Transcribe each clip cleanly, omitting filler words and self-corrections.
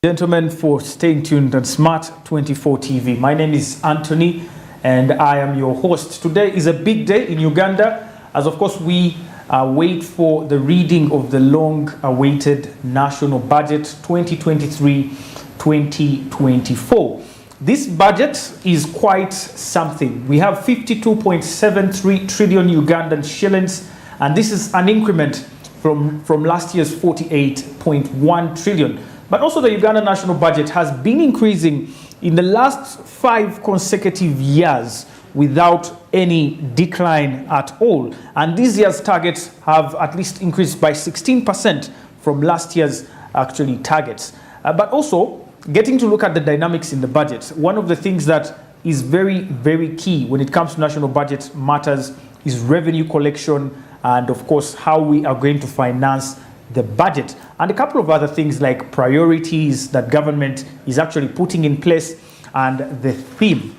Gentlemen, for staying tuned on Smart 24 TV. My name is Anthony and I am your host. Today is a big day in Uganda as of course we wait for the reading of the long-awaited national budget 2023-2024. This budget is quite something. We have 52.73 trillion Ugandan shillings, and this is an increment from last year's 48.1 trillion. But also the Ugandan national budget has been increasing in the last 5 consecutive years without any decline at all. And this year's targets have at least increased by 16% from last year's actually targets. But also getting to look at the dynamics in the budget. One of the things that is very, very key when it comes to national budget matters is revenue collection and of course how we are going to finance the budget, and a couple of other things like priorities that government is actually putting in place and the theme.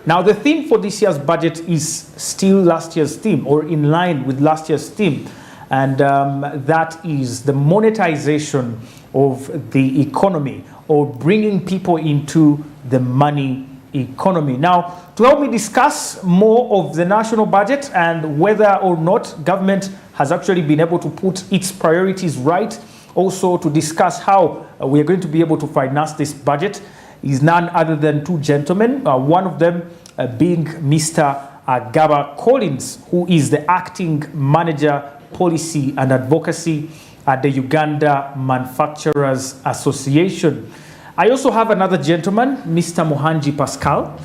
Now the theme for this year's budget is still last year's theme, or in line with last year's theme, and that is the monetization of the economy, or bringing people into the money economy. Now, to help me discuss more of the national budget and whether or not government has actually been able to put its priorities right, also to discuss how we are going to be able to finance this budget, is none other than 2 gentlemen, one of them being Mr. Gaba Collins, who is the acting manager, policy and advocacy at the Uganda Manufacturers Association. I also have another gentleman, Mr. Muhanji Pascal,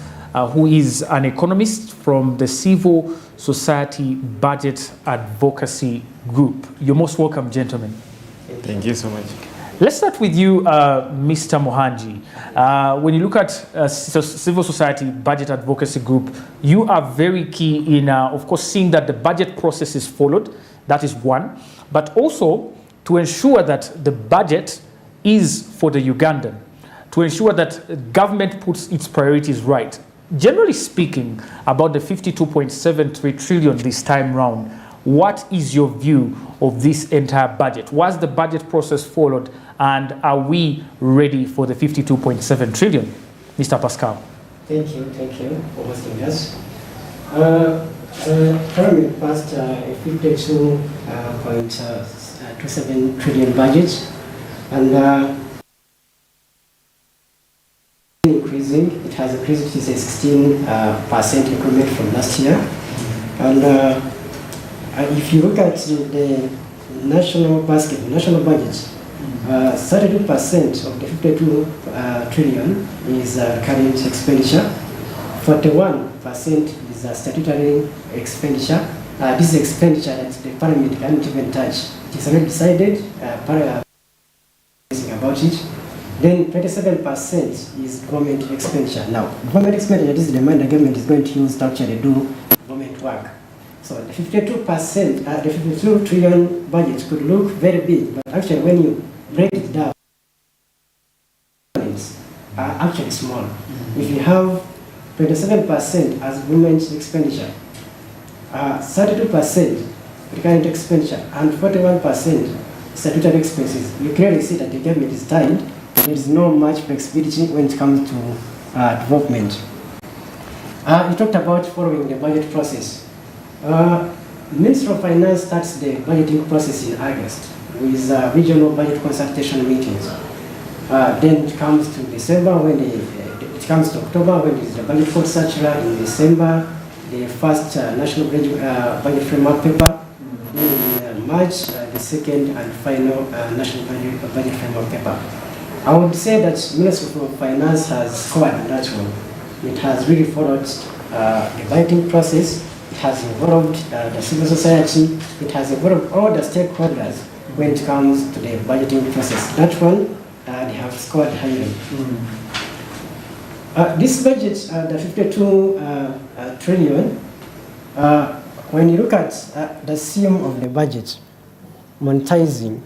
who is an economist from the Civil Society Budget Advocacy Group. You're most welcome, gentlemen. Thank you so much. Let's start with you, Mr. Muhanji. When you look at Civil Society Budget Advocacy Group, you are very key in, of course, seeing that the budget process is followed. That is one. But also to ensure that the budget is for the Ugandan, to ensure that government puts its priorities right. Generally speaking, about the 52.73 trillion this time round, what is your view of this entire budget? Was the budget process followed, and are we ready for the 52.7 trillion? Mr. Pascal. Thank you for hosting us. Currently passed a 52.27 trillion budget, and increasing. It has increased to a 16% increment from last year. And if you look at the national basket, national budget, 32% of the 52 trillion is current expenditure, 41% is statutory expenditure. This is expenditure that the parliament can't even touch. It is already decided, about it. Then 27% is government expenditure. Now, government expenditure, this is the money the government is going to use to actually do government work. So the 52%, the 52 trillion budget could look very big, but actually when you break it down, are actually small. If you have 27% as government expenditure, 32% recurrent expenditure, and 41% statutory expenses, you clearly see that the government is tied. There is no much flexibility when it comes to development. You talked about following the budget process. Ministry of Finance starts the budgeting process in August with regional budget consultation meetings. Then it comes to December when it comes to October when it is the budget code circular. In December, the first national budget framework paper. Then in March, the second and final national budget framework paper. I would say that Ministry of Finance has scored on that one. It has really followed the budgeting process. It has involved the civil society. It has involved all the stakeholders when it comes to the budgeting process. That one, they have scored highly. This budget, the 52 trillion, when you look at the theme of the budget, monetizing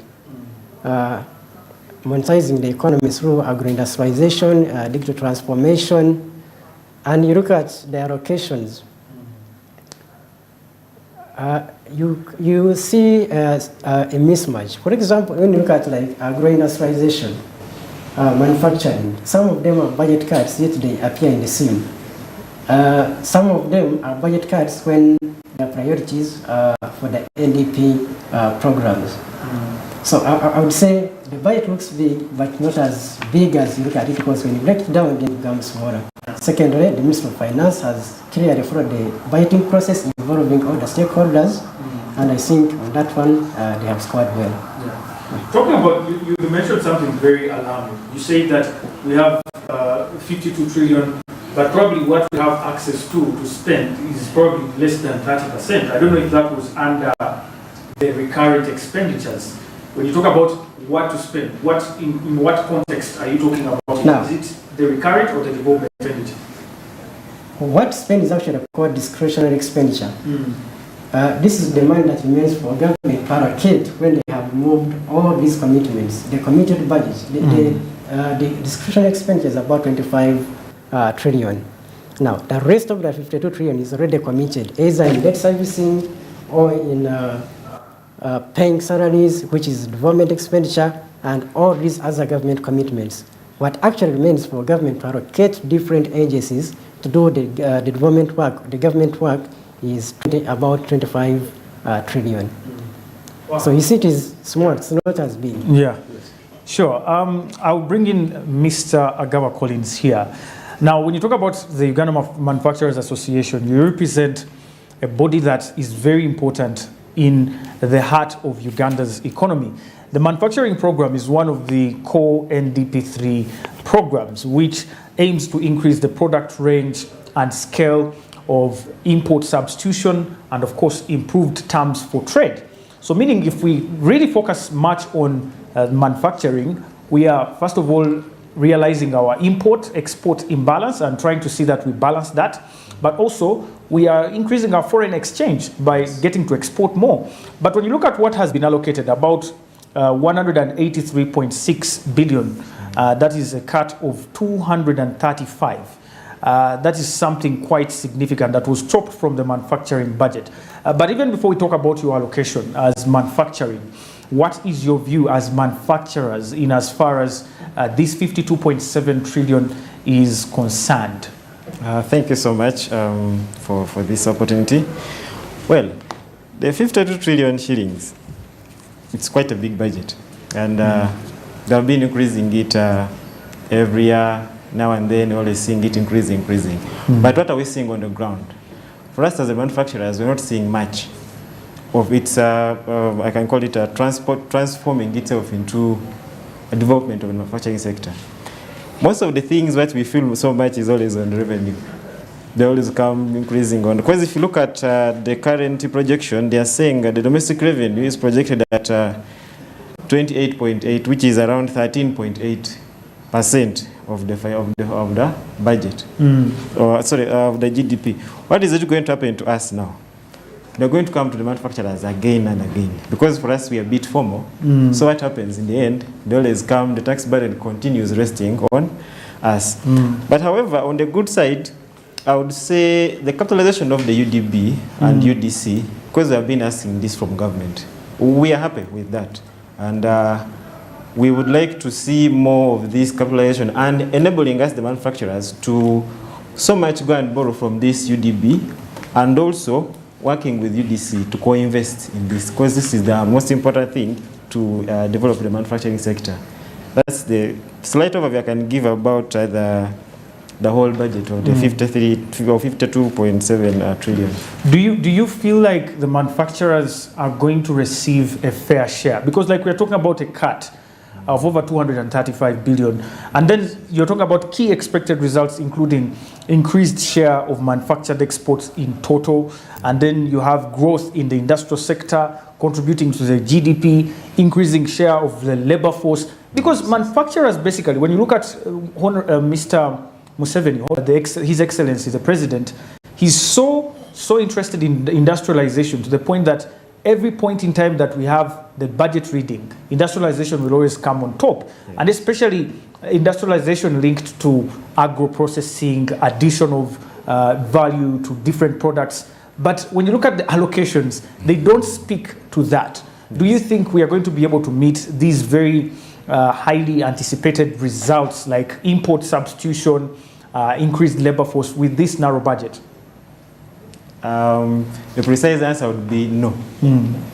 the economy through agro-industrialization, digital transformation, and you look at the allocations, you see a mismatch. For example, when you look at like agro-industrialization, manufacturing. Some of them are budget cuts, yet they appear in the scene. Some of them are budget cuts when the priorities are for the NDP programs. So I would say the budget looks big, but not as big as you look at it, because when you break it down, it becomes smaller. Secondly, the Ministry of Finance has clearly followed the budgeting process involving all the stakeholders, and I think on that one, they have scored well. Yeah. Talking about, you mentioned something very alarming. You say that we have 52 trillion, but probably what we have access to spend is probably less than 30%. I don't know if that was under the recurrent expenditures. When you talk about what to spend, in what context are you talking about? Now, is it the recurrent or the development expenditure? What spend is actually called discretionary expenditure. This is the money that remains for government to allocate when they have moved all these commitments, the committed budget. The discretionary expenditure is about 25 trillion. Now, the rest of the 52 trillion is already committed, either in debt servicing or in paying salaries, which is development expenditure, and all these other government commitments. What actually remains for government to allocate different agencies to do the development work, the government work, is about 25 trillion. Wow. So you see, it is small, it's not as big. Yeah, sure. I'll bring in Mr. Agawa Collins here. Now, when you talk about the Uganda Manufacturers Association, you represent a body that is very important in the heart of Uganda's economy. The manufacturing program is one of the core NDP3 programs, which aims to increase the product range and scale of import substitution and, of course, improved terms for trade. So meaning if we really focus much on manufacturing, we are, first of all, realizing our import-export imbalance and trying to see that we balance that. But also, we are increasing our foreign exchange by getting to export more. But when you look at what has been allocated, about 183.6 billion, that is a cut of 235. That is something quite significant that was chopped from the manufacturing budget. But even before we talk about your allocation as manufacturing, what is your view as manufacturers in as far as this 52.7 trillion is concerned? Thank you so much for this opportunity. Well, the 52 trillion shillings, it's quite a big budget. And they've been increasing it every year, now and then, always seeing it increasing. But what are we seeing on the ground? For us as a manufacturers, we're not seeing much of its, I can call it transforming itself into a development of the manufacturing sector. Most of the things that we feel so much is always on revenue. They always come increasing on. Because if you look at the current projection, they are saying the domestic revenue is projected at 28.8, which is around 13.8% of the budget. Of the GDP. What is it going to happen to us now? They're going to come to the manufacturers again and again. Because for us, we are a bit formal. So what happens in the end? They always come, the tax burden continues resting on us. But however, on the good side, I would say the capitalization of the UDB and UDC, because we have been asking this from government, we are happy with that. And we would like to see more of this capitalization and enabling us, the manufacturers, to so much go and borrow from this UDB and also working with UDC to co-invest in this, because this is the most important thing to develop the manufacturing sector. That's the slight overview I can give about the whole budget of the 52.7 trillion. Do you feel like the manufacturers are going to receive a fair share? Because like we're talking about a cut of over 235 billion. And then you're talking about key expected results, including increased share of manufactured exports in total. And then you have growth in the industrial sector, contributing to the GDP, increasing share of the labor force. Because manufacturers, basically, when you look at Mr. Museveni, His Excellency, the President, he's so interested in the industrialization to the point that every point in time that we have the budget reading, industrialization will always come on top. And especially industrialization linked to agro-processing, addition of value to different products. But when you look at the allocations, they don't speak to that. Do you think we are going to be able to meet these very highly anticipated results like import substitution, increased labor force with this narrow budget? The precise answer would be no.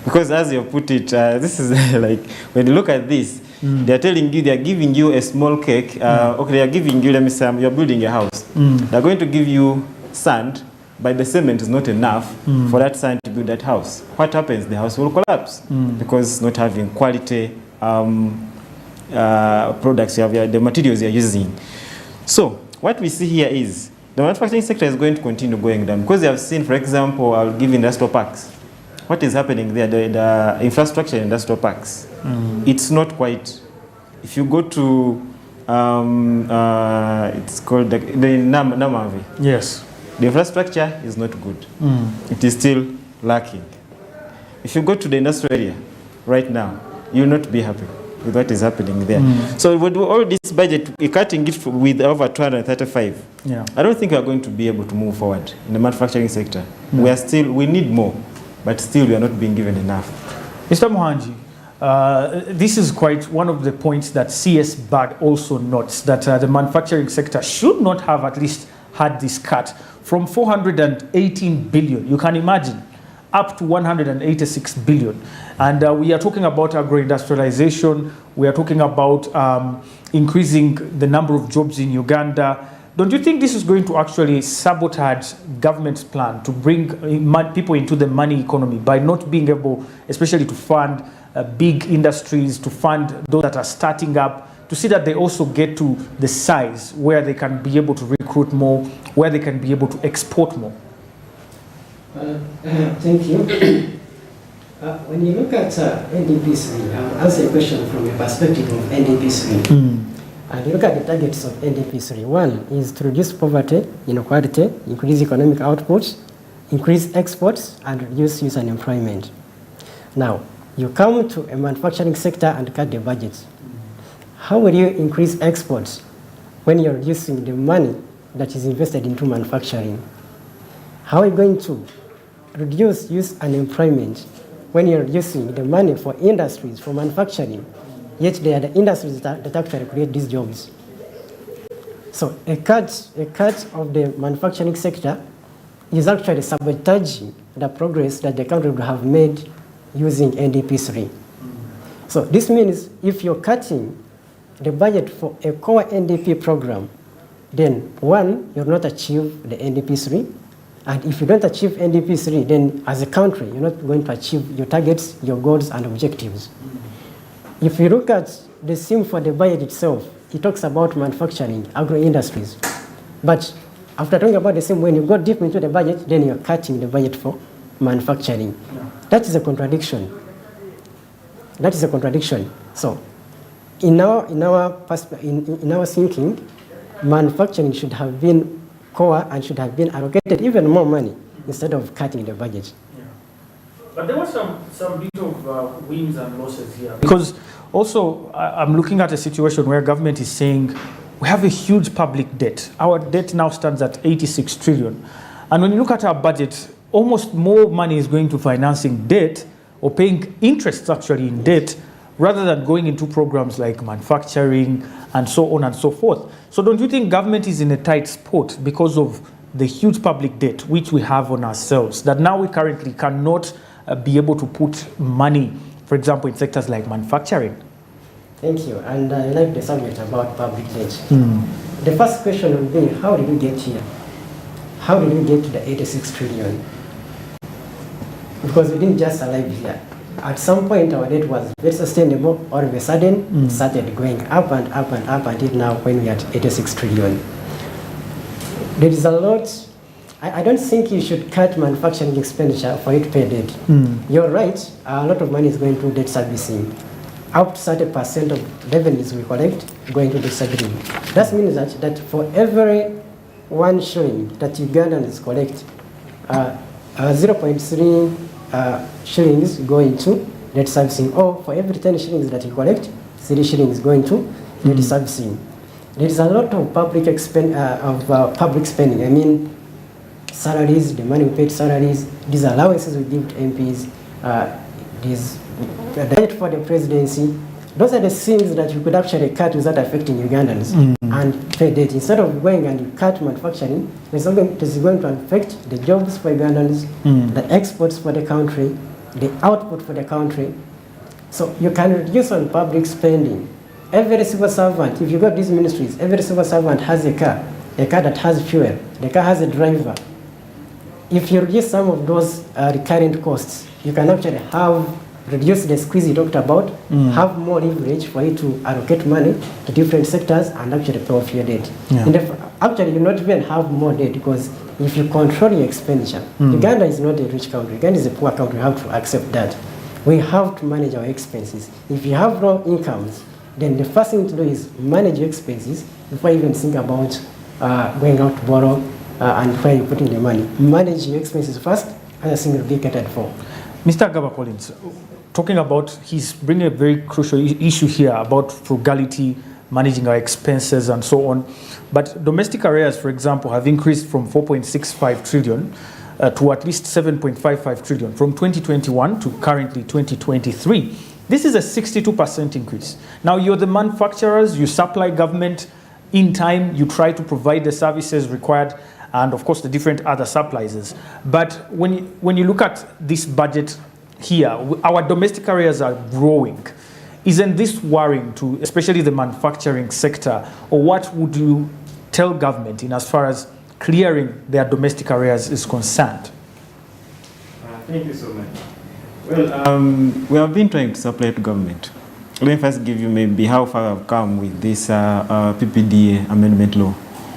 Because as you put it, this is like, when you look at this, they're telling you, they're giving you a small cake. Okay, they're giving you, let me say, you're building a house. They're going to give you sand, but the cement is not enough for that sand to build that house. What happens? The house will collapse because it's not having quality products, you have the materials you're using. So what we see here is the manufacturing sector is going to continue going down because they have seen, for example, I'll give industrial parks. What is happening there? The infrastructure in industrial parks, it's not quite. If you go to, it's called the Namavi. Yes. The infrastructure is not good. It is still lacking. If you go to the industrial area right now, you will not be happy with what is happening there. So with all this budget, we're cutting it with over 235. Yeah. I don't think we are going to be able to move forward in the manufacturing sector. We need more, but still we are not being given enough. Mr. Mohanji, this is quite one of the points that CS BAD also notes, that the manufacturing sector should not have at least had this cut from 418 billion. You can imagine, up to 186 billion. And we are talking about agro-industrialization. We are talking about increasing the number of jobs in Uganda. Don't you think this is going to actually sabotage government's plan to bring people into the money economy by not being able, especially to fund big industries, to fund those that are starting up, to see that they also get to the size where they can be able to recruit more, where they can be able to export more? Thank you. When you look at NDP3, I'll answer your question from the perspective of NDP3. And you look at the targets of NDP3. One is to reduce poverty, inequality, increase economic output, increase exports, and reduce youth unemployment. Now, you come to a manufacturing sector and cut the budget. How will you increase exports when you're reducing the money that is invested into manufacturing? How are you going to reduce youth unemployment when you're reducing the money for industries, for manufacturing, yet they are the industries that actually create these jobs? So a cut of the manufacturing sector is actually sabotaging the progress that the country would have made using NDP3. So this means if you're cutting the budget for a core NDP program, then one, you'll not achieve the NDP3. And if you don't achieve NDP3, then as a country, you're not going to achieve your targets, your goals, and objectives. If you look at the theme for the budget itself, it talks about manufacturing, agro-industries. But after talking about the theme, when you go deep into the budget, then you're cutting the budget for manufacturing. That is a contradiction. That is a contradiction. So in our thinking, manufacturing should have been core and should have been allocated even more money instead of cutting the budget. Yeah. But there were some bit of wins and losses here. Because also I'm looking at a situation where government is saying we have a huge public debt. Our debt now stands at 86 trillion. And when you look at our budget, almost more money is going to financing debt or paying interest actually in debt rather than going into programs like manufacturing and so on and so forth. So don't you think government is in a tight spot because of the huge public debt which we have on ourselves, that now we currently cannot be able to put money, for example, in sectors like manufacturing? Thank you. And I like the subject about public debt. The first question would be, how did we get here? How did we get to the 86 trillion? Because we didn't just arrive here. At some point, our debt was very sustainable. All of a sudden, it started going up and up and up until now when we are at 86 trillion. There is a lot. I don't think you should cut manufacturing expenditure for it to pay debt. You're right. A lot of money is going to debt servicing. Up to 30% of revenues we collect going to debt servicing. That means that for every 1 shilling that Ugandans collect, 0.3 shillings go into debt servicing, or for every 10 shillings that you collect, 3 shillings go into debt servicing. There is a lot of public spending. I mean, salaries, the money we paid salaries, these allowances we give to MPs, the budget for the presidency, Those are the things that you could actually cut without affecting Ugandans and pay debt. Instead of going and you cut manufacturing, it's going to affect the jobs for Ugandans, the exports for the country, the output for the country. So you can reduce on public spending. Every civil servant, if you got these ministries, every civil servant has a car that has fuel, the car has a driver. If you reduce some of those recurrent costs, you can actually reduce the squeeze you talked about, have more leverage for you to allocate money to different sectors and actually pay off your debt. Yeah. Actually, you not even have more debt because if you control your expenditure, Uganda is not a rich country. Uganda is a poor country. We have to accept that. We have to manage our expenses. If you have low incomes, then the first thing to do is manage your expenses before you even think about going out to borrow and where you're putting the money. Manage your expenses first, and I think will be catered for. Mr. Gov't Collins, talking about, he's bringing a very crucial issue here about frugality, managing our expenses and so on. But domestic arrears, for example, have increased from 4.65 trillion to at least 7.55 trillion from 2021 to currently 2023. This is a 62% increase. Now, you're the manufacturers, you supply government in time, you try to provide the services required, and of course the different other suppliers. But when you look at this budget here, our domestic areas are growing. Isn't this worrying to especially the manufacturing sector? Or what would you tell government in as far as clearing their domestic areas is concerned? Thank you so much. Well, we have been trying to supply to government. Let me first give you maybe how far I've come with this PPDA amendment law.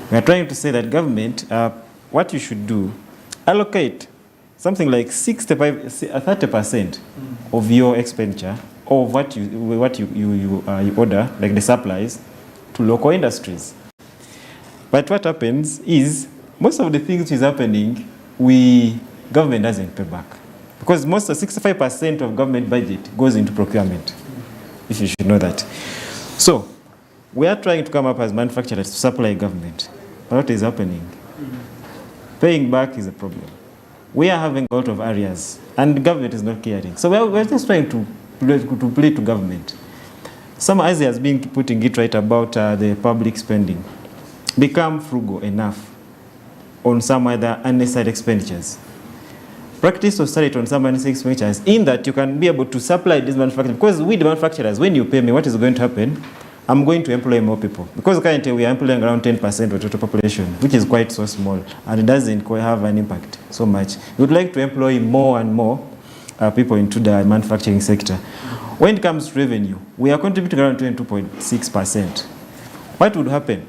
We are trying to say that government, what you should do, allocate something like 30% of your expenditure of what you order, like the supplies, to local industries. But what happens is, most of the things which is happening, government doesn't pay back. Because most of 65% of government budget goes into procurement, if you should know that. So, we are trying to come up as manufacturers to supply government. But what is happening? Paying back is a problem. We are having a lot of areas, and the government is not caring. So we're just trying to plead to government. Some Isaiah has been putting it right about the public spending. Become frugal enough on some other unnecessary expenditures. Practice austerity on some unnecessary expenditures in that you can be able to supply these manufacturers. Because we, the manufacturers, when you pay me, what is going to happen? I'm going to employ more people. Because currently we are employing around 10% of the total population, which is quite so small, and it doesn't have an impact so much. We would like to employ more and more people into the manufacturing sector. When it comes to revenue, we are contributing around 22.6%. What would happen?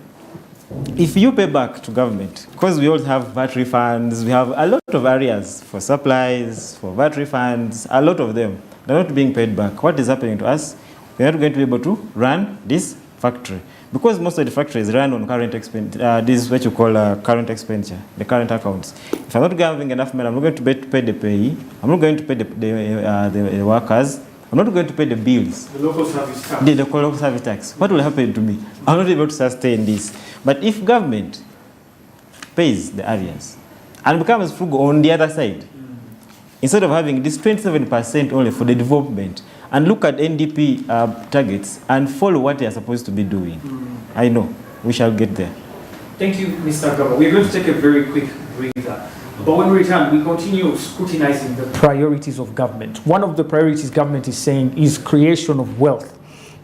If you pay back to government, because we all have VAT refunds, we have a lot of areas for supplies, for VAT refunds, a lot of them, they're not being paid back. What is happening to us? We're not going to be able to run this factory. Because most of the factories run on current expenditure, this is what you call current expenditure, the current accounts. If I'm not having enough money, I'm not going to pay the payee, I'm not going to pay the workers, I'm not going to pay the bills. The local service tax. The local service tax. What will happen to me? I'm not able to sustain this. But if government pays the areas and becomes frugal on the other side, instead of having this 27% only for the development, and look at NDP targets and follow what they are supposed to be doing. I know we shall get there. Thank you, Mr. Gov't. We're going to take a very quick breather. But when we return, we continue scrutinizing the priorities of government. One of the priorities government is saying is creation of wealth.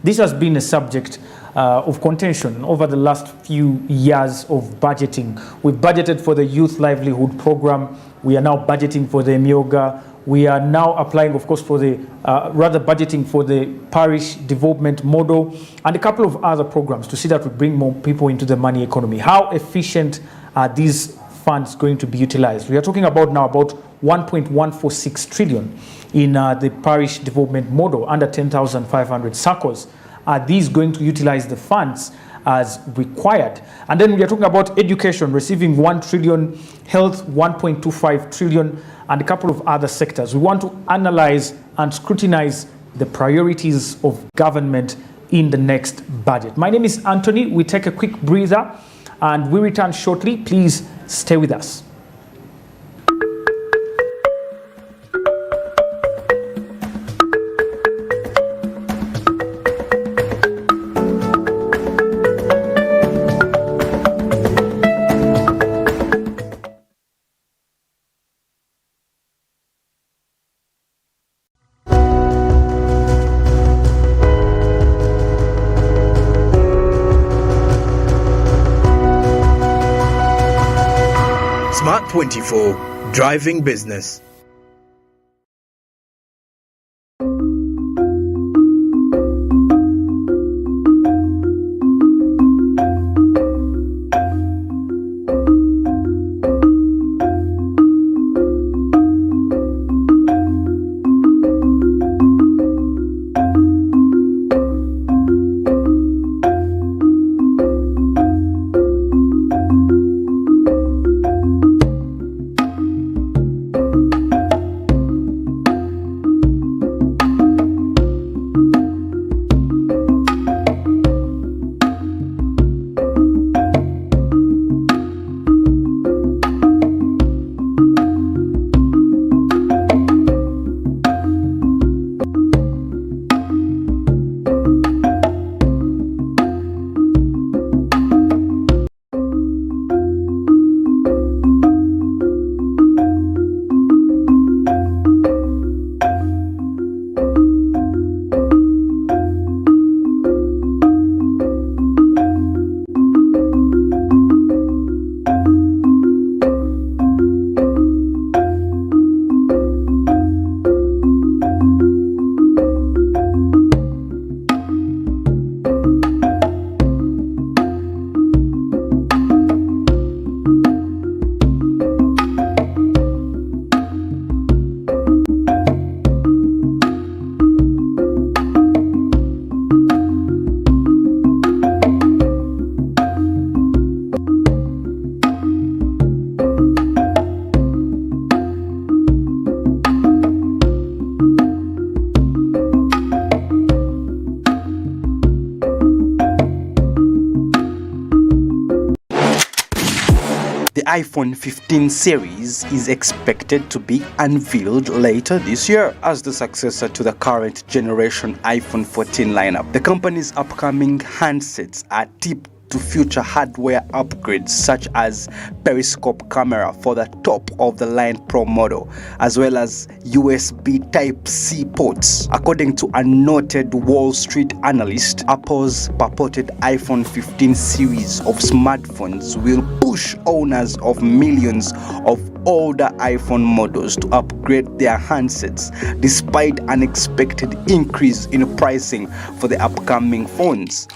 This has been a subject of contention over the last few years of budgeting. We've budgeted for the Youth Livelihood Program. We are now budgeting for the Myoga. We are now applying, of course, for the, budgeting for the parish development model and a couple of other programs to see that we bring more people into the money economy. How efficient are these funds going to be utilized? We are talking about now about 1.146 trillion in the parish development model under 10,500 circles. Are these going to utilize the funds as required? And then we are talking about education, receiving 1 trillion, health 1.25 trillion, and a couple of other sectors. We want to analyze and scrutinize the priorities of government in the next budget. My name is Anthony. We take a quick breather and we return shortly. Please stay with us. Smart 24, driving business. The iPhone 15 series is expected to be unveiled later this year as the successor to the current generation iPhone 14 lineup. The company's upcoming handsets are tipped to future hardware upgrades such as periscope camera for the top of the line Pro model, as well as USB Type-C ports. According to a noted Wall Street analyst, Apple's purported iPhone 15 series of smartphones will push owners of millions of older iPhone models to upgrade their handsets despite an expected increase in pricing for the upcoming phones.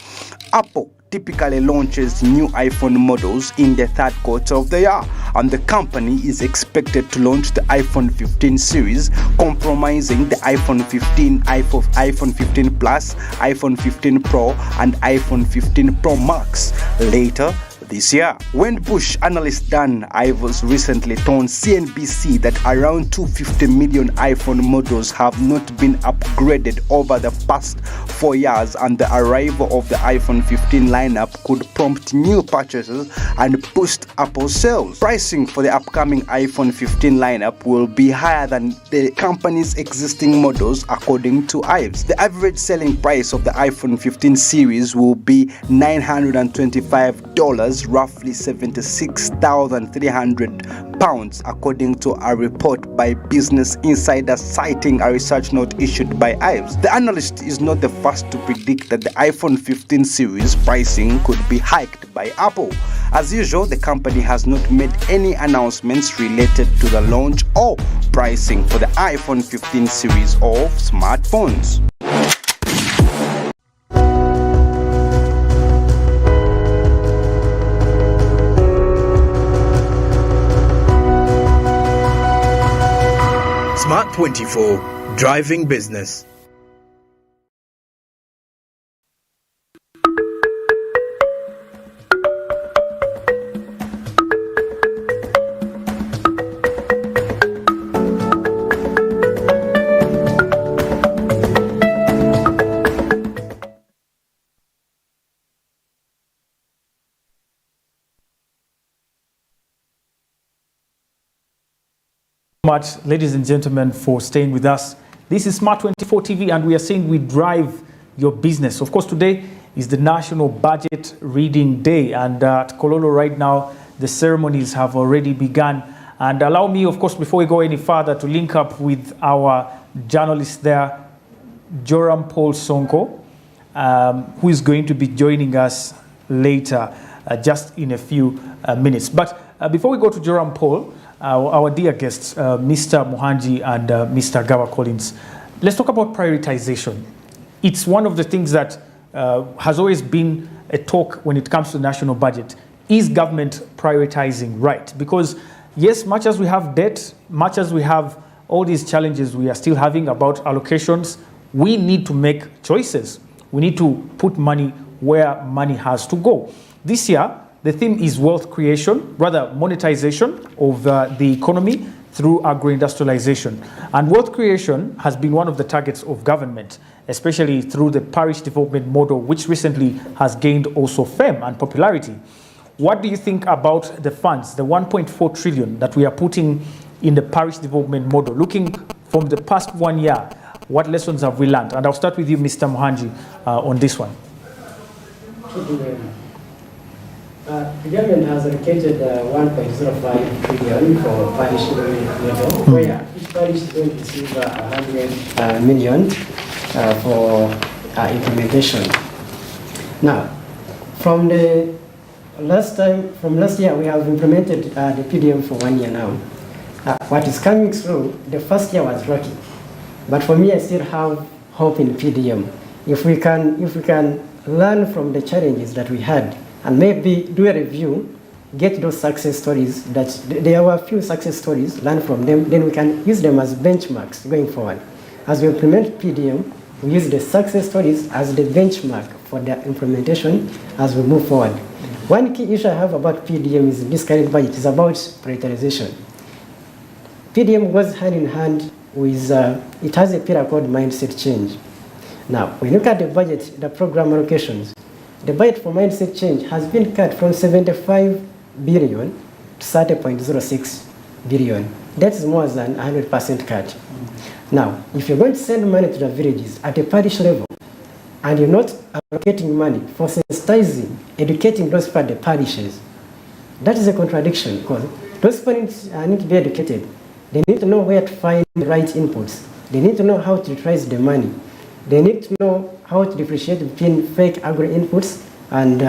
Apple typically launches new iPhone models in the third quarter of the year, and the company is expected to launch the iPhone 15 series, comprising the iPhone 15, iPhone 15 Plus, iPhone 15 Pro, and iPhone 15 Pro Max later this year. Wendbush analyst Dan Ivers recently told CNBC that around 250 million iPhone models have not been upgraded over the past 4 years, and the arrival of the iPhone 15 lineup could prompt new purchases and boost Apple sales. Pricing for the upcoming iPhone 15 lineup will be higher than the company's existing models, according to Ives. The average selling price of the iPhone 15 series will be $925, roughly £76,300, according to a report by Business Insider citing a research note issued by Ives. The analyst is not the first to predict that the iPhone 15 series pricing could be hiked by Apple. As usual, the company has not made any announcements related to the launch or pricing for the iPhone 15 series of smartphones. Smart 24, driving business. Much, ladies and gentlemen, for staying with us. This is Smart 24 TV, and we are saying we drive your business. Of course, today is the National Budget Reading Day, and at Kololo right now, the ceremonies have already begun. And allow me, of course, before we go any further, to link up with our journalist there, Joram Paul Sonko, who is going to be joining us later, just in a few minutes. But before we go to Joram Paul, our dear guests, Mr. Muhanji and Mr. Gawa Collins, let's talk about prioritization. It's one of the things that has always been a talk when it comes to the national budget. Is government prioritizing right? Because yes, much as we have debt, much as we have all these challenges we are still having about allocations, we need to make choices. We need to put money where money has to go. This year, the theme is wealth creation, rather monetization of the economy through agro-industrialization. And wealth creation has been one of the targets of government, especially through the parish development model, which recently has gained also fame and popularity. What do you think about the funds, the 1.4 trillion that we are putting in the parish development model? Looking from the past 1 year, what lessons have we learned? And I'll start with you, Mr. Muhanji, on this one. The government has allocated 1.05 trillion for parish development model, where each parish is going to receive 100 million for implementation. Now, from last year, we have implemented the PDM for 1 year now. What is coming through, the first year was rocky, but for me, I still have hope in PDM. If we can learn from the challenges that we had, and maybe do a review, get those success stories, that there were a few success stories, learn from them, then we can use them as benchmarks going forward. As we implement PDM, we use the success stories as the benchmark for their implementation as we move forward. One key issue I have about PDM is this current budget is about prioritization. PDM goes hand in hand with, it has a pillar called mindset change. Now, when you look at the budget, the program allocations, the budget for mindset change has been cut from 75 billion to 30.06 billion. That's more than 100% cut. Now, if you're going to send money to the villages at a parish level, and you're not allocating money for sensitizing, educating those part the parishes, that is a contradiction, because those parents need to be educated. They need to know where to find the right inputs. They need to know how to trace the money. They need to know how to differentiate between fake agro inputs and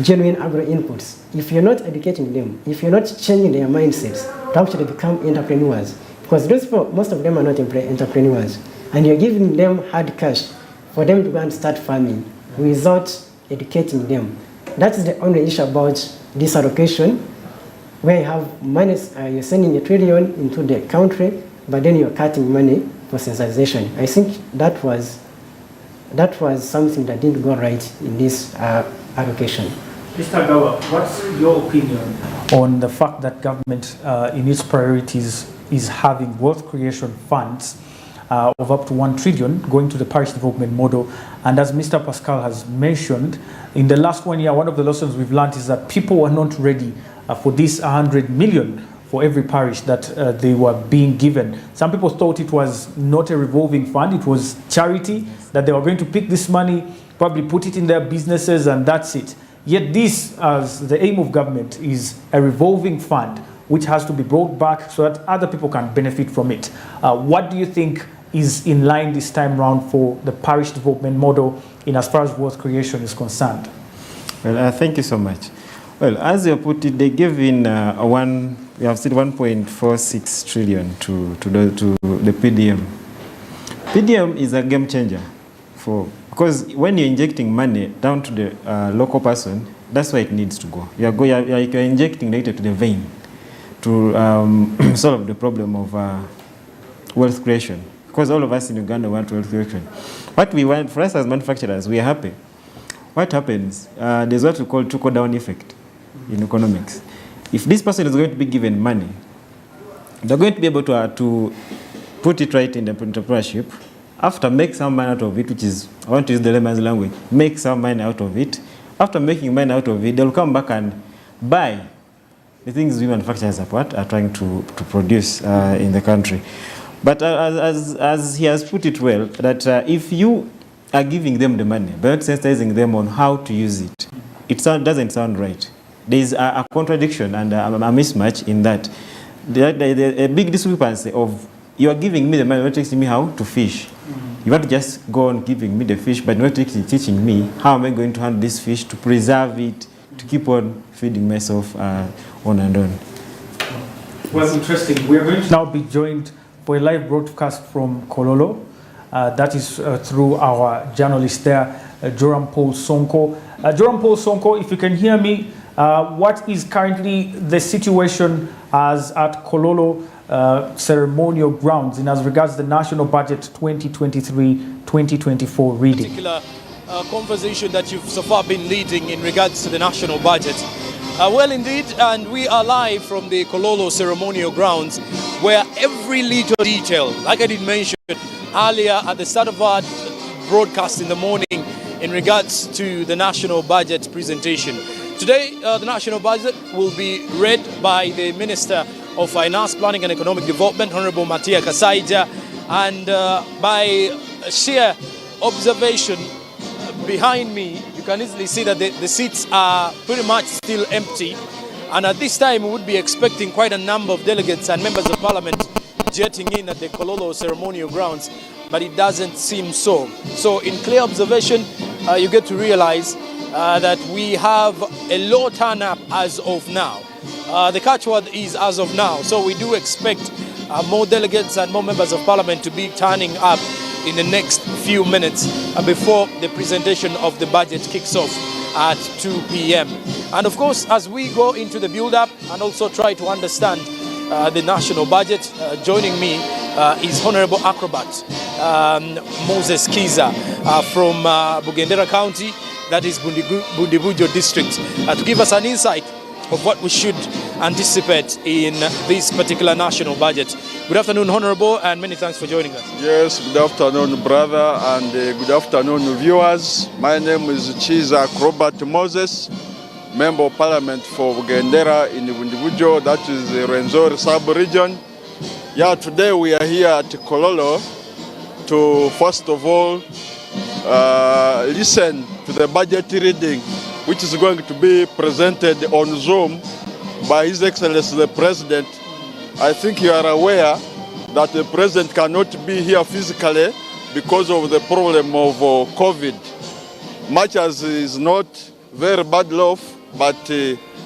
genuine agro inputs. If you're not educating them, if you're not changing their mindsets to actually become entrepreneurs, because those people, most of them are not entrepreneurs, and you're giving them hard cash for them to go and start farming without educating them. That's the only issue about this allocation, where you have money, you're sending $1 trillion into the country, but then you're cutting money for sensitization. I think that was something that didn't go right in this allocation. Mr. Gawa, what's your opinion on the fact that government in its priorities is having wealth creation funds of up to 1 trillion going to the parish development model? And as Mr. Pascal has mentioned, in the last 1 year, one of the lessons we've learned is that people were not ready for this 100 million for every parish that they were being given. Some people thought it was not a revolving fund, it was charity, that they were going to pick this money, probably put it in their businesses, and that's it. Yet this, as the aim of government, is a revolving fund which has to be brought back so that other people can benefit from it. What do you think is in line this time round for the parish development model in as far as wealth creation is concerned? Well, thank you so much. Well, as you put it, they gave in we have said 1.46 trillion to the PDM. PDM is a game changer because when you're injecting money down to the local person, that's where it needs to go. You're injecting data to the vein to solve the problem of wealth creation. Because all of us in Uganda want wealth creation. What we want, for us as manufacturers, we are happy. What happens? There's what we call trickle-down effect in economics. If this person is going to be given money, they're going to be able to put it right in the entrepreneurship. After make some money out of it, which is, I want to use the layman's language, make some money out of it. After making money out of it, they'll come back and buy the things we manufacturers are trying to produce in the country. But as he has put it well, that if you are giving them the money, but not sensitizing them on how to use it, doesn't sound right. There is a contradiction and a mismatch in that. A big discrepancy of you are giving me the money, not teaching me how to fish. You want to just go on giving me the fish, but not teaching me how am I going to handle this fish, to preserve it, to keep on feeding myself on and on. Well, interesting. We're going to now be joined for a live broadcast from Kololo. That is through our journalist there, Joram Paul Sonko. Joram Paul Sonko, if you can hear me, what is currently the situation as at Kololo ceremonial grounds in as regards the national budget 2023-2024 reading? Particular conversation that you've so far been leading in regards to the national budget. Well, indeed, and we are live from the Kololo ceremonial grounds, where every little detail, like I did mention earlier at the start of our broadcast in the morning, in regards to the national budget presentation. Today, the national budget will be read by the Minister of Finance, Planning and Economic Development, Honorable Matia Kasaija, and by sheer observation behind me, you can easily see that the seats are pretty much still empty. And at this time, we would be expecting quite a number of delegates and members of parliament jetting in at the Kololo ceremonial grounds, but it doesn't seem so. So in clear observation, you get to realize that we have a low turn-up as of now. The catchword is as of now, so we do expect more delegates and more members of parliament to be turning up in the next few minutes before the presentation of the budget kicks off at 2 p.m. And of course, as we go into the build-up and also try to understand the national budget, joining me is Honorable Acrobat Moses Kiza from Bugendera County, that is Bundibujo District, to give us an insight of what we should anticipate in this particular national budget. Good afternoon, Honorable, and many thanks for joining us. Yes, good afternoon, brother, and good afternoon, viewers. My name is Chiza Acrobat Moses, Member of Parliament for Bugendera in Bundibujo, that is the Rwenzori sub-region. Yeah, today we are here at Kololo to, first of all, listen to the budget reading, which is going to be presented on Zoom by His Excellency the President. I think you are aware that the President cannot be here physically because of the problem of COVID. Much as he is not very badly off, but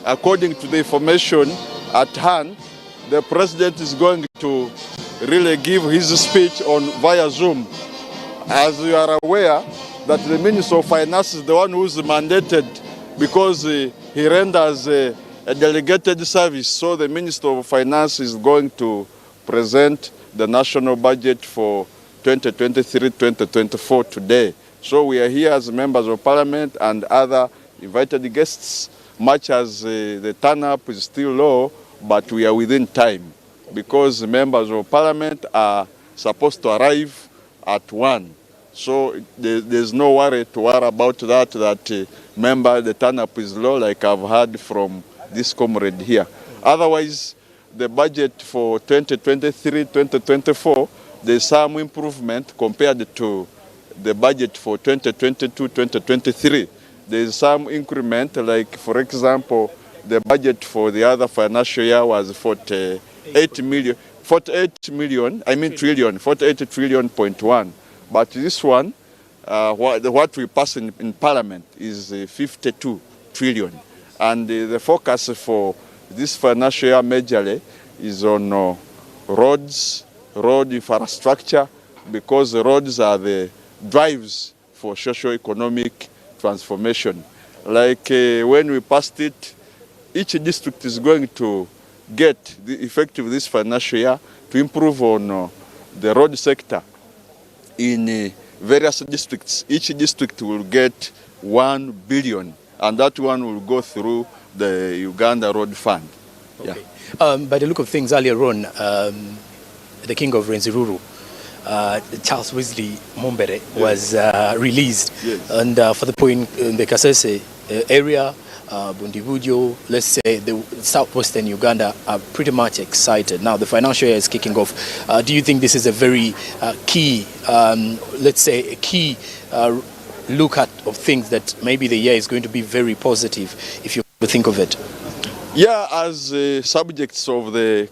according to the information at hand, the President is going to really give his speech via Zoom. As you are aware, that the Minister of Finance is the one who is mandated because he renders a delegated service. So the Minister of Finance is going to present the national budget for 2023-2024 today. So we are here as members of Parliament and other invited guests, much as the turn-up is still low, but we are within time because the members of Parliament are supposed to arrive at 1. So there's no worry about that, the turn-up is low, like I've heard from this comrade here. Otherwise, the budget for 2023-2024, there's some improvement compared to the budget for 2022-2023. There's some increment, like, for example, the budget for the other financial year was 48 trillion.1. But this one, what we pass in Parliament is 52 trillion. And the focus for this financial year majorly is on roads, road infrastructure, because the roads are the drives for socio-economic transformation. Like when we passed it, each district is going to get the effective this financial year to improve on the road sector. In various districts, each district will get 1 billion, and that one will go through the Uganda Road Fund. Okay. Yeah. By the look of things, earlier on, the King of Rwenzururu, Charles Wesley Mumbere, was released. Yes. And for the point in the Kasese area, Bundibujo, let's say the southwestern Uganda, are pretty much excited. Now the financial year is kicking off. Do you think this is a very key, let's say a key look at of things that maybe the year is going to be very positive, if you think of it? Yeah, as subjects of the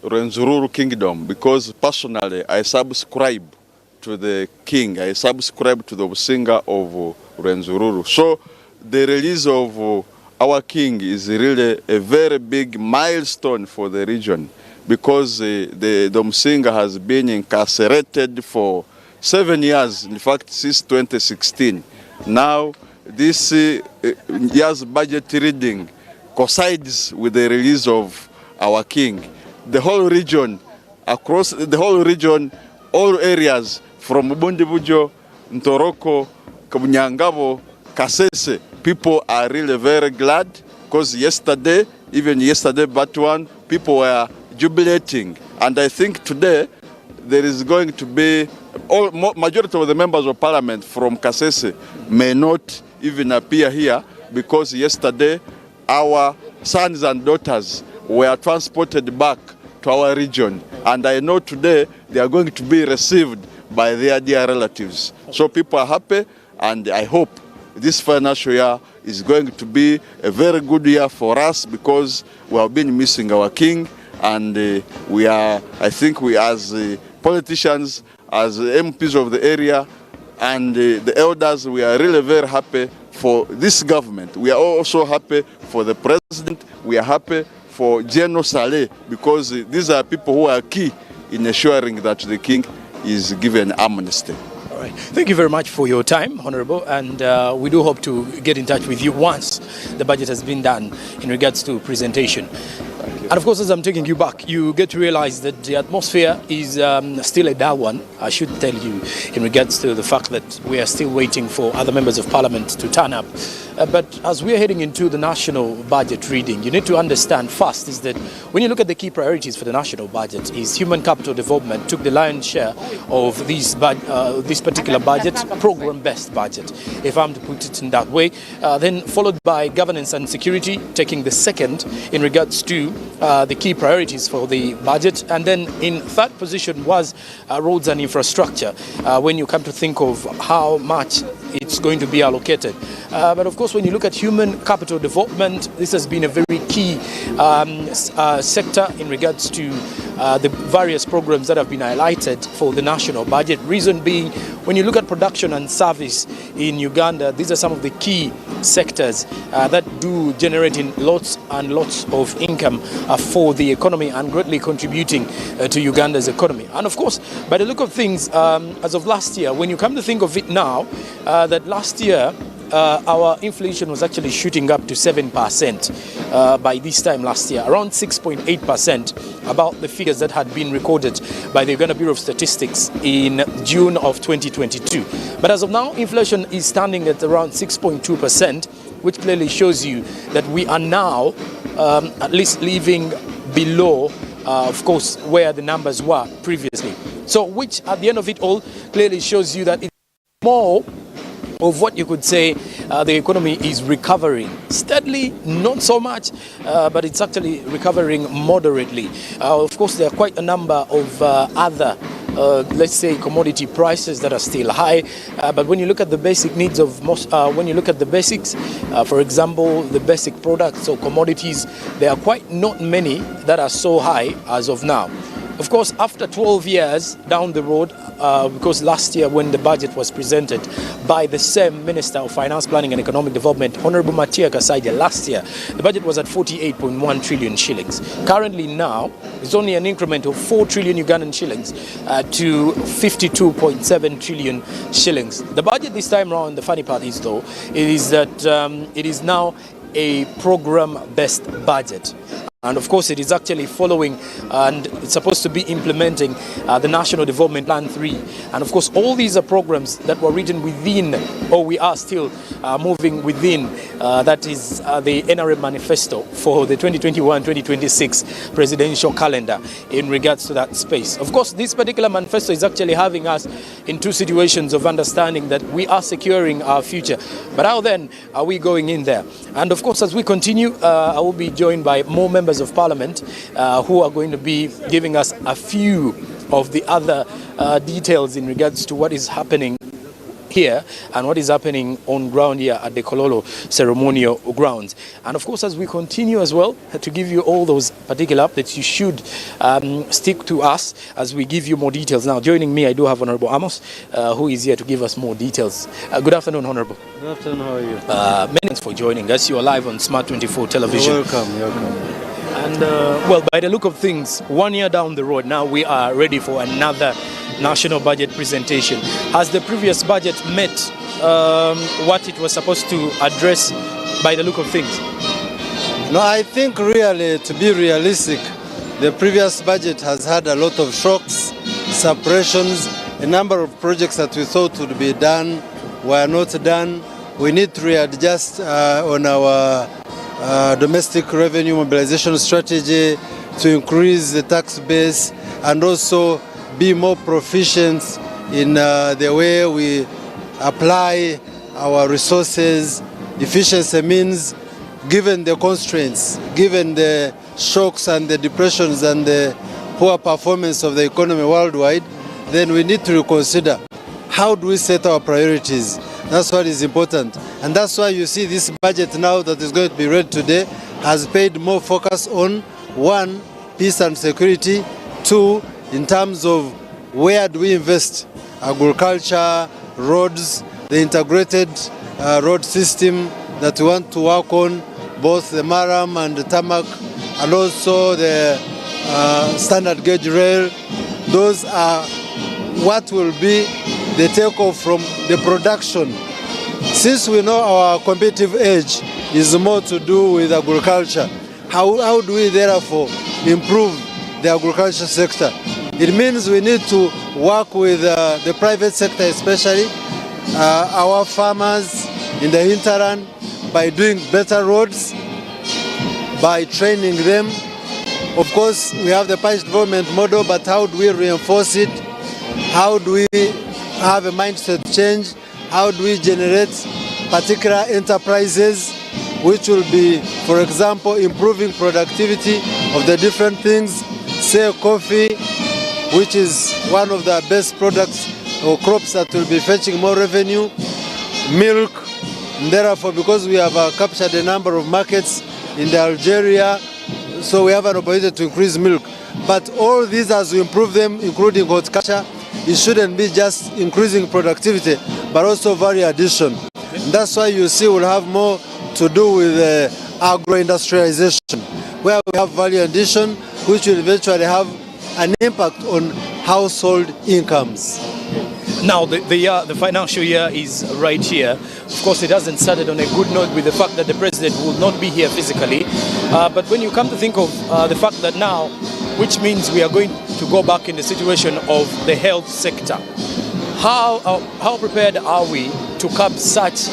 Rwenzururu Kingdom, because personally I subscribe to the king, I subscribe to the singer of Rwenzururu. So the release of our king is really a very big milestone for the region, because the Domsinga has been incarcerated for 7 years, in fact since 2016. Now this year's budget reading coincides with the release of our king. The whole region, across the whole region, all areas from Bundibujo, Ntoroko, Kabunyangabo, Kasese, people are really very glad, because even yesterday, Batuan, people were jubilating. And I think today there is going to be, majority of the members of parliament from Kasese may not even appear here, because yesterday our sons and daughters were transported back to our region. And I know today they are going to be received by their dear relatives. So people are happy, and I hope this financial year is going to be a very good year for us, because we have been missing our king, and I think we as politicians, as MPs of the area, and the elders, we are really very happy for this government. We are also happy for the president. We are happy for General Saleh, because these are people who are key in ensuring that the king is given amnesty. All right. Thank you very much for your time, Honorable, and we do hope to get in touch with you once the budget has been done in regards to presentation. And of course, as I'm taking you back, you get to realize that the atmosphere is still a dull one. I should tell you, in regards to the fact that we are still waiting for other members of parliament to turn up. But as we're heading into the national budget reading, you need to understand first is that when you look at the key priorities for the national budget, is human capital development took the lion's share of this particular budget, program-based budget, if I'm to put it in that way. Then followed by governance and security, taking the second in regards to the key priorities for the budget. And then in third position was roads and infrastructure, when you come to think of how much it's going to be allocated. But of course, when you look at human capital development, this has been a very key sector in regards to the various programs that have been highlighted for the national budget. Reason being, when you look at production and service in Uganda, these are some of the key sectors that do generating lots and lots of income for the economy and greatly contributing to Uganda's economy. And of course, by the look of things, as of last year, when you come to think of it now, that last year, our inflation was actually shooting up to 7% by this time last year, around 6.8% about the figures that had been recorded by the Uganda Bureau of Statistics in June of 2022. But as of now, inflation is standing at around 6.2%, which clearly shows you that we are now at least living below, of course, where the numbers were previously. So which at the end of it all clearly shows you that it's more of what you could say the economy is recovering steadily, not so much, but it's actually recovering moderately. Of course, there are quite a number of other let's say commodity prices that are still high, but when you look at the basic needs of most, when you look at the basics, for example, the basic products or commodities, there are quite not many that are so high as of now. Of course, after 12 years down the road, because last year when the budget was presented by the same Minister of Finance, Planning and Economic Development, Honorable Matia Kasaija, last year, the budget was at 48.1 trillion shillings. Currently now, it's only an increment of 4 trillion Ugandan shillings to 52.7 trillion shillings. The budget this time around, the funny part is though, it is that it is now a program-based budget. And of course, it is actually following and it's supposed to be implementing the National Development Plan 3. And of course, all these are programs that were written within, or we are still moving within, that is the NRM manifesto for the 2021-2026 presidential calendar in regards to that space. Of course, this particular manifesto is actually having us in two situations of understanding that we are securing our future. But how then are we going in there? And of course, as we continue, I will be joined by more members of parliament who are going to be giving us a few of the other details in regards to what is happening here and what is happening on ground here at the Kololo ceremonial grounds. And of course, as we continue as well to give you all those particular updates, you should stick to us as we give you more details. Now, joining me, I do have Honorable Amos, who is here to give us more details. Good afternoon, Honorable. Good afternoon, how are you? Many thanks for joining us. You are live on Smart 24 television. You're welcome. And well, by the look of things, 1 year down the road, now we are ready for another national budget presentation. Has the previous budget met what it was supposed to address by the look of things? No, I think really, to be realistic, the previous budget has had a lot of shocks, suppressions, a number of projects that we thought would be done were not done. We need to readjust on our domestic revenue mobilization strategy to increase the tax base and also be more proficient in the way we apply our resources. Efficiency means, given the constraints, given the shocks and the depressions and the poor performance of the economy worldwide, then we need to reconsider how do we set our priorities. That's what is important. And that's why you see this budget now that is going to be read today has paid more focus on, one, peace and security, two, in terms of where do we invest, agriculture, roads, the integrated road system that we want to work on, both the Maram and the Tarmac, and also the standard gauge rail. Those are what will be the takeoff from the production. Since we know our competitive edge is more to do with agriculture, how do we therefore improve the agriculture sector? It means we need to work with the private sector, especially our farmers in the hinterland, by doing better roads, by training them. Of course, we have the parish development model, but how do we reinforce it? How do we have a mindset change? How do we generate particular enterprises which will be, for example, improving productivity of the different things, say coffee, which is one of the best products or crops that will be fetching more revenue, milk, and therefore because we have captured a number of markets in Algeria, so we have an opportunity to increase milk. But all these, as we improve them, including horticulture, it shouldn't be just increasing productivity, but also value addition. And that's why you see we'll have more to do with agro-industrialization, where we have value addition, which will eventually have an impact on household incomes. Now, the financial year is right here. Of course, it hasn't started on a good note with the fact that the president will not be here physically. But when you come to think of the fact that now, which means we are going to go back in the situation of the health sector, how prepared are we to curb such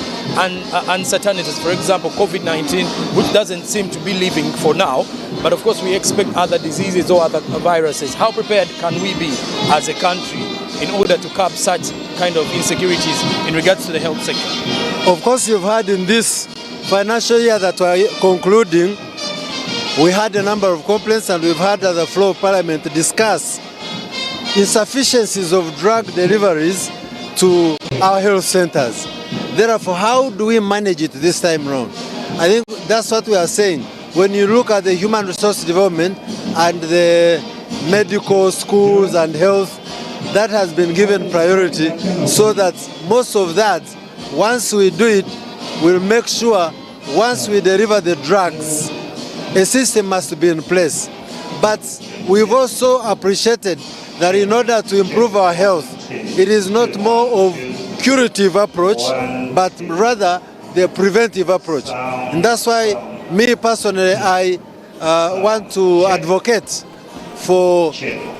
uncertainties? For example, COVID-19, which doesn't seem to be leaving for now, but of course we expect other diseases or other viruses. How prepared can we be as a country in order to curb such kind of insecurities in regards to the health sector? Of course, you've heard in this financial year that we're concluding, we had a number of complaints and we've had at the floor of Parliament discuss insufficiencies of drug deliveries to our health centers. Therefore, how do we manage it this time around? I think that's what we are saying. When you look at the human resource development and the medical schools and health, that has been given priority, so that most of that, once we do it, we'll make sure once we deliver the drugs, a system must be in place. But we've also appreciated that in order to improve our health, it is not more of curative approach, but rather the preventive approach. And that's why me personally, I want to advocate for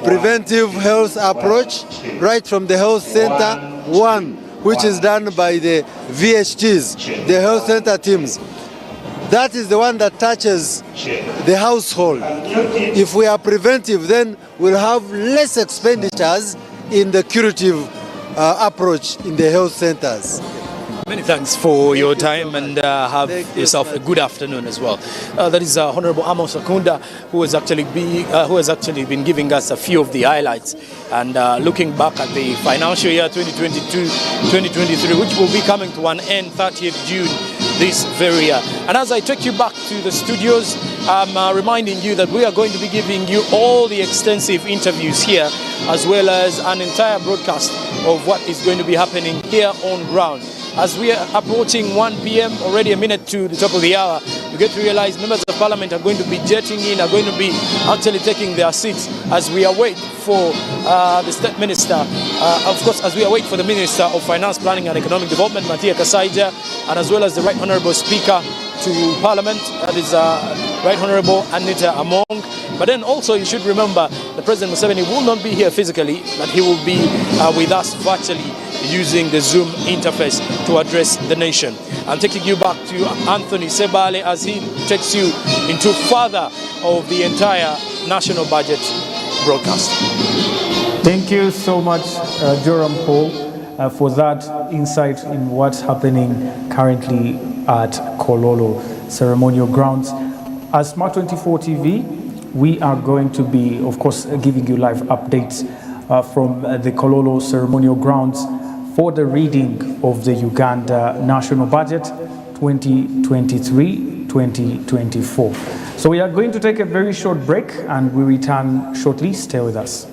preventive health approach right from the health center, one, which is done by the VHTs, the health center teams. That is the one that touches the household. If we are preventive, then we'll have less expenditures in the curative approach in the health centers. Many thanks for your time, and have yourself a good afternoon as well. That is Honorable Amos Akunda, who has actually been giving us a few of the highlights and looking back at the financial year 2022-2023, which will be coming to an end 30th June this very year. And as I take you back to the studios, I'm reminding you that we are going to be giving you all the extensive interviews here, as well as an entire broadcast of what is going to be happening here on ground. As we are approaching 1 p.m., already a minute to the top of the hour, you get to realize members of parliament are going to be jetting in, are going to be actually taking their seats as we await for the state minister, of course, as we await for the Minister of Finance, Planning and Economic Development, Matia Kasaija, and as well as the Right Honourable Speaker to Parliament, that is Right Honourable Anita Among. But then also you should remember the President Museveni will not be here physically, but he will be with us virtually using the Zoom interface to address the nation. I'm taking you back to Anthony Sebale as he takes you into further of the entire national budget broadcast. Thank you so much, Joram Paul, for that insight in what's happening currently at Kololo Ceremonial Grounds. As Smart 24 TV, we are going to be, of course, giving you live updates from the Kololo Ceremonial Grounds for the reading of the Uganda National Budget 2023-2024. So we are going to take a very short break and we return shortly. Stay with us.